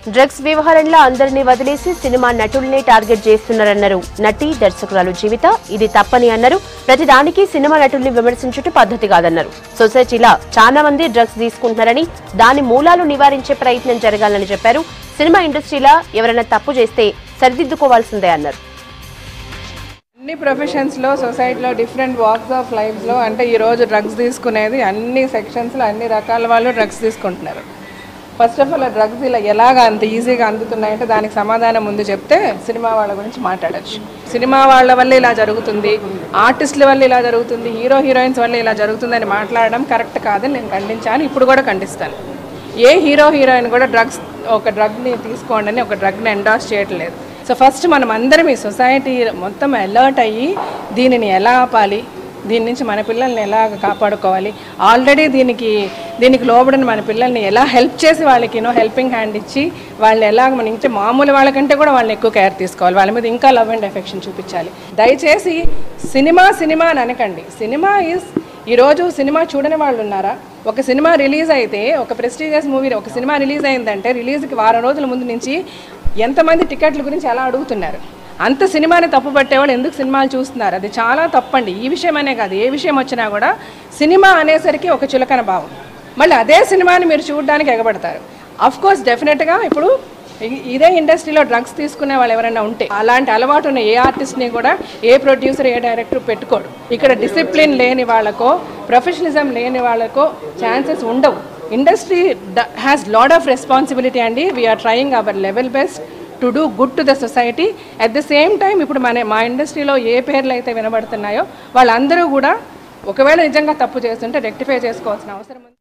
Drugs వ్యవహారంలో అందరినీ వదిలేసి సినిమా నటుల్నే టార్గెట్ చేస్తున్నారన్నారు నటి దర్శకురాలు జీవిత. ఇది తప్పని అన్నారు. ప్రతిదానికి సినిమా నటుల్ని విమర్శించుట పద్ధతి కాదన్నారు. సొసైటీలో చాలా మంది డ్రగ్స్ తీసుకుంటున్నారని దాని మూలాలు నివారించే ప్రయత్నం జరగాలని చెప్పారు. సినిమా ఇండస్ట్రీలో ఎవరైనా తప్పు చేస్తే సరిదిద్దుకోవాల్సిందే అన్నారు. అన్ని ప్రొఫెషన్స్లో సొసైటీలో డిఫరెంట్ వాక్స్ ఆఫ్ లైఫ్లో అంటే ఈరోజు డ్రగ్స్ తీసుకునేది అన్ని సెక్షన్స్లో అన్ని రకాల వాళ్ళు డ్రగ్స్ తీసుకుంటున్నారు. ఫస్ట్ ఆఫ్ ఆల్ ఆ డ్రగ్స్ ఇలా ఎలాగ అంత ఈజీగా అందుతున్నాయంటే దానికి సమాధానం ముందు చెప్తే సినిమా వాళ్ళ గురించి మాట్లాడచ్చు. సినిమా వాళ్ళ వల్ల ఇలా జరుగుతుంది, ఆర్టిస్టుల వల్ల ఇలా జరుగుతుంది, హీరోయిన్స్ వల్ల ఇలా జరుగుతుందని మాట్లాడడం కరెక్ట్ కాదని నేను ఖండించాను. ఇప్పుడు కూడా ఖండిస్తాను. ఏ హీరోయిన్ కూడా ఒక డ్రగ్ని తీసుకోండి అని ఒక డ్రగ్ని ఎండార్స్ చేయట్లేదు. సో ఫస్ట్ మనం అందరం ఈ సొసైటీ మొత్తం అలర్ట్ అయ్యి దీనిని ఎలా ఆపాలి, దీని నుంచి మన పిల్లల్ని ఎలా కాపాడుకోవాలి, ఆల్రెడీ దీనికి లోబడిన మన పిల్లల్ని ఎలా హెల్ప్ చేసి వాళ్ళకి హెల్పింగ్ హ్యాండ్ ఇచ్చి వాళ్ళని ఎలా మన ఇంకా మామూలు వాళ్ళకంటే కూడా వాళ్ళని ఎక్కువ కేర్ తీసుకోవాలి, వాళ్ళ మీద ఇంకా లవ్ అండ్ ఎఫెక్షన్ చూపించాలి. దయచేసి సినిమా అని అనకండి. సినిమా ఈరోజు సినిమా చూడని వాళ్ళు ఉన్నారా? ఒక సినిమా రిలీజ్ అయితే, ఒక ప్రెస్టీజియస్ మూవీ ఒక సినిమా రిలీజ్ అయిందంటే రిలీజ్కి వారం రోజుల ముందు నుంచి ఎంతమంది టికెట్ల గురించి ఎలా అడుగుతున్నారు? అంత సినిమాని తప్పు పట్టేవాళ్ళు ఎందుకు సినిమాలు చూస్తున్నారు? అది చాలా తప్పండి. ఈ విషయం అనే కాదు, ఏ విషయం వచ్చినా కూడా సినిమా అనేసరికి ఒక చులకన భావం. మళ్ళీ అదే సినిమాని మీరు చూడడానికి ఎగబడతారు. అఫ్కోర్స్ డెఫినెట్గా ఇప్పుడు ఇదే ఇండస్ట్రీలో డ్రగ్స్ తీసుకునే వాళ్ళు ఎవరైనా ఉంటే అలాంటి అలవాటు ఉన్న ఏ ఆర్టిస్ట్ని కూడా ఏ ప్రొడ్యూసర్ ఏ డైరెక్టర్ పెట్టుకోడు. ఇక్కడ డిసిప్లిన్ లేని వాళ్ళకో ప్రొఫెషనలిజం లేని వాళ్ళకో ఛాన్సెస్ ఉండవు. Industry has lot of responsibility అండి. We're trying our level best to do good to the society. At the same time ఇప్పుడు మా ఇండస్ట్రీలో ఏ పేర్లు అయితే వినబడుతున్నాయో వాళ్ళందరూ కూడా ఒకవేళ నిజంగా తప్పు చేస్తుంటే రెక్టిఫై చేసుకోవాల్సిన అవసరం ఉంది.